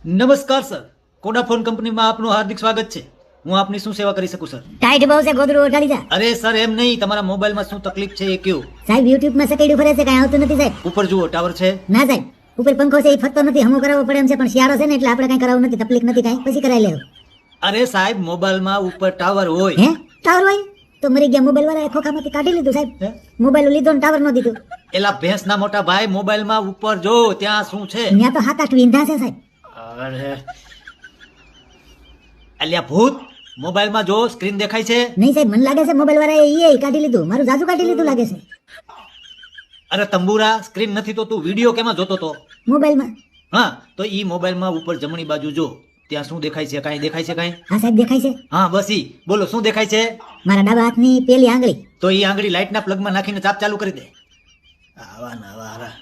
નમસ્કાર સર, કોડાફોન કંપનીમાં આપનું હાર્દિક સ્વાગત છે. હું આપની શું સેવા કરી શકું સર? ટાઈટ બહુ છે, ગોદરું ઓઢાડી જા. અરે સર એમ નહીં, તમારા મોબાઈલમાં શું તકલીફ છે એ કયો. સાહેબ યુટ્યુબ માં સકેડ્યું ફરે છે, કાંઈ આવતું નથી સાહેબ. ઉપર જુઓ, ટાવર છે? ના સાહેબ, ઉપર પંખો છે એ ફરતો નથી, હમો કરાવવો પડે એમ છે, પણ શિયાળો છે ને એટલે આપણે કાંઈ કરાવવું નથી, તકલીફ નથી કાંઈ, પછી કરાવી લેવું. અરે સાહેબ, મોબાઈલમાં ઉપર ટાવર હોય. હે ટાવર હોય તો મરી ગયા મોબાઈલ વાળા ખોખામાંથી કાઢી લીધું સાહેબ. હે? મોબાઈલ લીધો ને ટાવર નો દીધું. એલા ભેંસના મોટા ભાઈ, મોબાઈલમાં ઉપર જો, ત્યાં શું છે? ત્યાં તો 7-8 વિંધા છે સાહેબ. અરે અલ્યા ભૂત, મોબાઈલમાં જો સ્ક્રીન દેખાય છે? નહીં સાહેબ, મને લાગે છે મોબાઈલ વાળા એ કાઢી લીધું, મારું જાજુ કાઢી લીધું લાગે છે. અરે તંબુરા, સ્ક્રીન નથી તો તું વિડીયો કેમાં જોતો તો? મોબાઈલમાં. હા, તો ઈ મોબાઈલમાં ઉપર જમણી બાજુ જો, ત્યાં શું દેખાય છે? કાંઈ દેખાય છે કાંઈ? હા સાહેબ દેખાય છે. હા બસ ઈ બોલો, શું દેખાય છે? મારા ડાબા હાથની પેલી આંગળી. તો ઈ આંગળી લાઈટના પ્લગમાં નાખીને ચાપ ચાલુ કરી દે. આવા ના આવા.